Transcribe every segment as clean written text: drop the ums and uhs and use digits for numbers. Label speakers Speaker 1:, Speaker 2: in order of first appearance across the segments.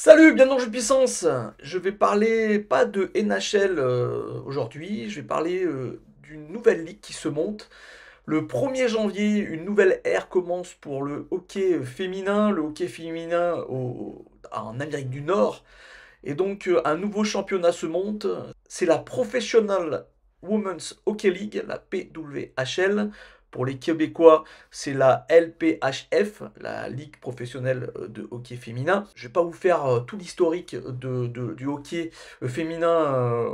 Speaker 1: Salut, bienvenue dans Jeu de Puissance. Je vais parler pas de NHL aujourd'hui, je vais parler d'une nouvelle ligue qui se monte. Le 1er janvier, une nouvelle ère commence pour le hockey féminin, en Amérique du Nord. Et donc un nouveau championnat se monte, c'est la Professional Women's Hockey League, la PWHL. Pour les Québécois, c'est la LPHF, la Ligue professionnelle de hockey féminin. Je ne vais pas vous faire tout l'historique du hockey féminin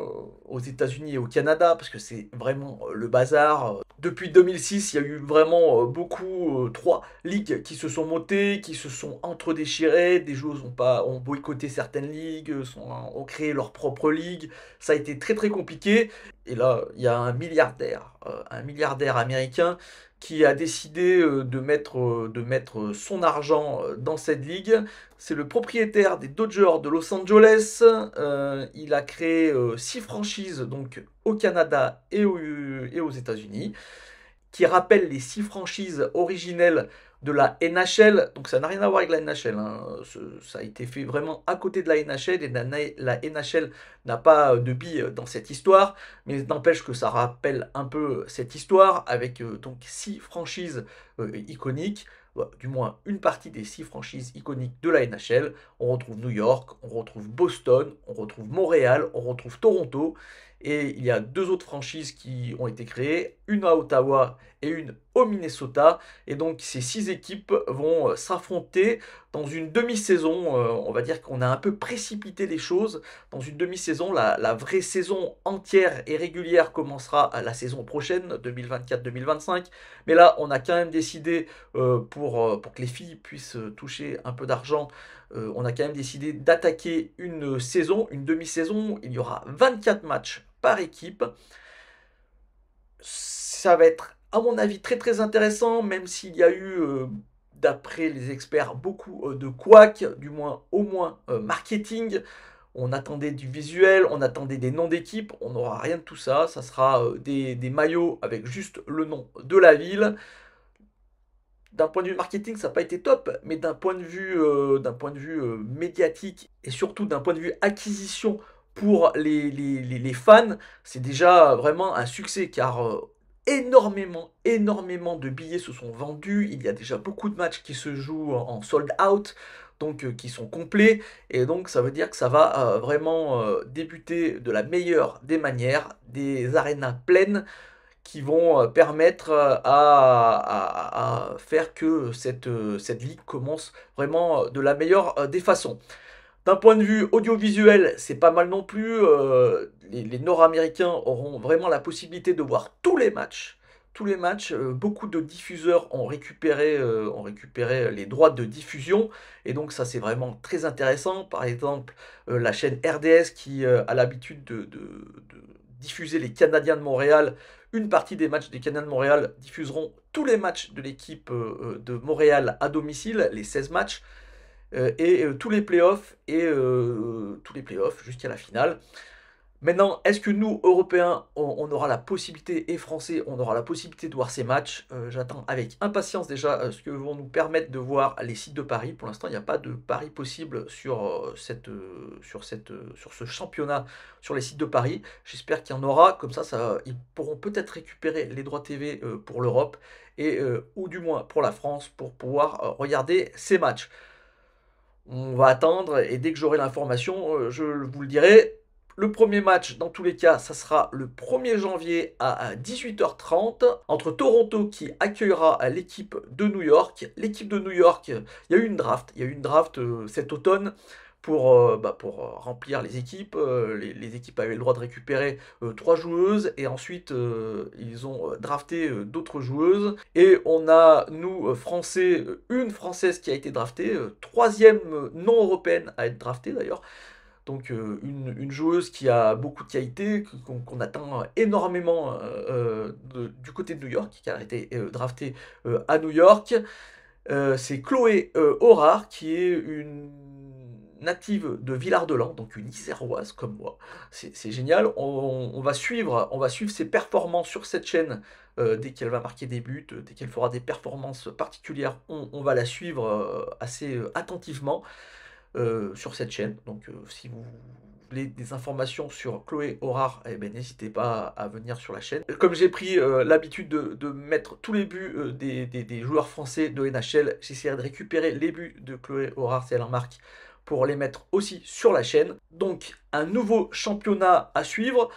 Speaker 1: aux États-Unis et au Canada, parce que c'est vraiment le bazar. Depuis 2006, il y a eu vraiment trois ligues qui se sont montées, qui se sont entre-déchirées. Des joueuses ont boycotté certaines ligues, ont créé leur propre ligue. Ça a été très très compliqué. Et là, il y a un milliardaire américain qui a décidé de mettre son argent dans cette ligue. C'est le propriétaire des Dodgers de Los Angeles. Il a créé 6 franchises donc au Canada et aux États-Unis, qui rappellent les 6 franchises originelles de la NHL. Donc ça n'a rien à voir avec la NHL, hein. Ça a été fait vraiment à côté de la NHL, et la NHL n'a pas de billes dans cette histoire, mais n'empêche que ça rappelle un peu cette histoire avec donc 6 franchises iconiques. Du moins une partie des 6 franchises iconiques de la NHL. On retrouve New York, on retrouve Boston, on retrouve Montréal, on retrouve Toronto. Et il y a 2 autres franchises qui ont été créées, une à Ottawa et une au Minnesota. Et donc ces 6 équipes vont s'affronter dans une demi-saison. On va dire qu'on a un peu précipité les choses. Dans une demi-saison, la vraie saison entière et régulière commencera à la saison prochaine, 2024-2025. Mais là, on a quand même décidé, pour que les filles puissent toucher un peu d'argent, on a quand même décidé d'attaquer une saison, une demi-saison. Il y aura 24 matchs par équipe. Ça va être, à mon avis, très très intéressant, même s'il y a eu, d'après les experts, beaucoup de couacs, du moins, au moins marketing. On attendait du visuel, on attendait des noms d'équipes, on n'aura rien de tout ça. Ça sera des maillots avec juste le nom de la ville. D'un point de vue marketing, ça n'a pas été top, mais d'un point de vue médiatique et surtout d'un point de vue acquisition pour les fans, c'est déjà vraiment un succès, car énormément de billets se sont vendus. Il y a déjà beaucoup de matchs qui se jouent en sold out, donc qui sont complets, et donc ça veut dire que ça va vraiment débuter de la meilleure des manières, des arénas pleines qui vont permettre à faire que cette ligue commence vraiment de la meilleure des façons. D'un point de vue audiovisuel, c'est pas mal non plus. Les Nord-Américains auront vraiment la possibilité de voir tous les matchs. Tous les matchs, beaucoup de diffuseurs ont récupéré les droits de diffusion, et donc ça c'est vraiment très intéressant. Par exemple, la chaîne RDS qui a l'habitude de diffuser les Canadiens de Montréal. Une partie des matchs des Canadiens de Montréal diffuseront tous les matchs de l'équipe de Montréal à domicile, les 16 matchs, et tous les playoffs jusqu'à la finale. Maintenant, est-ce que nous, Européens, on aura la possibilité, et Français, on aura la possibilité de voir ces matchs? J'attends avec impatience déjà ce que vont nous permettre de voir les sites de paris. Pour l'instant, il n'y a pas de paris possible sur ce championnat, sur les sites de paris. J'espère qu'il y en aura, comme ça, ils pourront peut-être récupérer les droits TV pour l'Europe, ou du moins pour la France, pour pouvoir regarder ces matchs. On va attendre, et dès que j'aurai l'information, je vous le dirai. Le premier match, dans tous les cas, ça sera le 1er janvier à 18h30 entre Toronto qui accueillera l'équipe de New York. L'équipe de New York, il y a eu une draft cet automne pour remplir les équipes. Les équipes avaient le droit de récupérer 3 joueuses, et ensuite ils ont drafté d'autres joueuses. Et on a, nous, Français, une Française qui a été draftée, troisième non européenne à être draftée d'ailleurs. Donc une joueuse qui a beaucoup de qualité, qu'on attend énormément du côté de New York, qui a été draftée à New York. C'est Chloé Horard, qui est une native de Villard-de-Lans, donc une Iséroise comme moi. C'est génial. On va suivre ses performances sur cette chaîne. Dès qu'elle va marquer des buts, dès qu'elle fera des performances particulières, on va la suivre assez attentivement. sur cette chaîne. Donc si vous voulez des informations sur Chloé Horard, eh ben, n'hésitez pas à venir sur la chaîne. Comme j'ai pris l'habitude de mettre tous les buts des joueurs français de NHL, j'essaierai de récupérer les buts de Chloé Horard, si elle en marque, pour les mettre aussi sur la chaîne. Donc un nouveau championnat à suivre.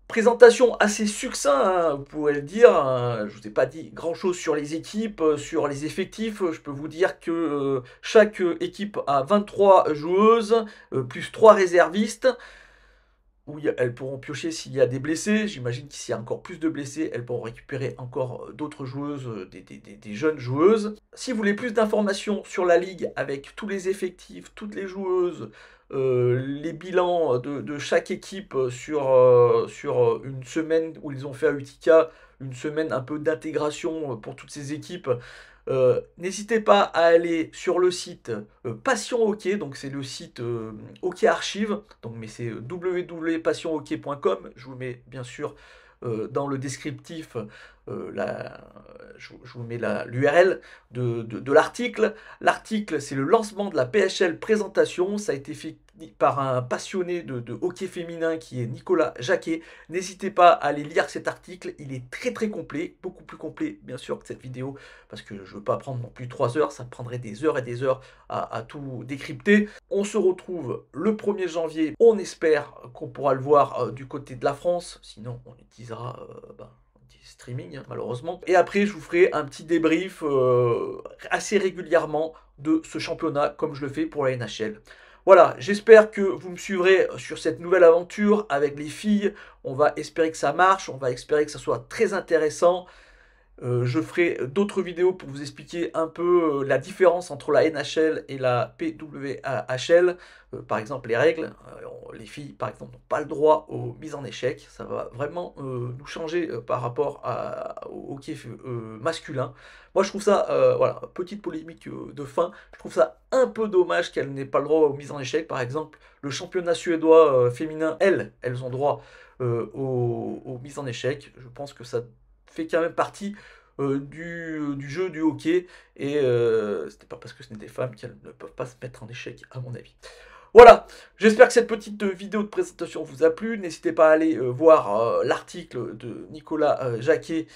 Speaker 1: Présentation assez succinct, hein, vous pourrez le dire. Hein, je ne vous ai pas dit grand-chose sur les équipes, sur les effectifs. Je peux vous dire que chaque équipe a 23 joueuses, plus 3 réservistes. Oui, elles pourront piocher s'il y a des blessés. J'imagine qu'il y a encore plus de blessés, elles pourront récupérer encore d'autres joueuses, des jeunes joueuses. Si vous voulez plus d'informations sur la ligue avec tous les effectifs, toutes les joueuses, les bilans de chaque équipe sur une semaine où ils ont fait à Utica, une semaine un peu d'intégration pour toutes ces équipes, n'hésitez pas à aller sur le site Passion Hockey, donc c'est le site Hockey Archive, donc, mais c'est www.passionhockey.com. Je vous mets bien sûr dans le descriptif, je vous mets l'URL de l'article. L'article, c'est le lancement de la PHL présentation. Ça a été fait par un passionné de hockey féminin qui est Nicolas Jacquet. N'hésitez pas à aller lire cet article, il est très très complet, beaucoup plus complet bien sûr que cette vidéo, parce que je ne veux pas prendre non plus 3 heures, ça me prendrait des heures et des heures à tout décrypter. On se retrouve le 1er janvier, on espère qu'on pourra le voir du côté de la France, sinon on utilisera des streaming malheureusement. Et après je vous ferai un petit débrief assez régulièrement de ce championnat comme je le fais pour la NHL. Voilà, j'espère que vous me suivrez sur cette nouvelle aventure avec les filles. On va espérer que ça marche, on va espérer que ça soit très intéressant. Je ferai d'autres vidéos pour vous expliquer un peu la différence entre la NHL et la PWHL. Par exemple, les règles. Les filles, par exemple, n'ont pas le droit aux mises en échec. Ça va vraiment nous changer par rapport au hockey masculin. Moi, je trouve ça, voilà, petite polémique de fin. Je trouve ça un peu dommage qu'elles n'aient pas le droit aux mises en échec. Par exemple, le championnat suédois féminin, elles ont droit aux mises en échec. Je pense que ça fait quand même partie du jeu du hockey, et c'était pas parce que ce sont des femmes qu'elles ne peuvent pas se mettre en échec, à mon avis. Voilà, j'espère que cette petite vidéo de présentation vous a plu. N'hésitez pas à aller voir l'article de Nicolas Jacquet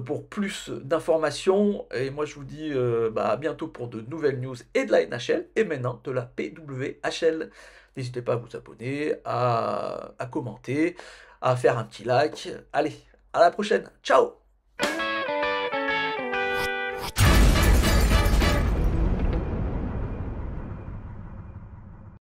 Speaker 1: pour plus d'informations. Et moi je vous dis à bientôt pour de nouvelles news et de la NHL et maintenant de la PWHL. N'hésitez pas à vous abonner, à commenter, à faire un petit like. Allez, à la prochaine, ciao!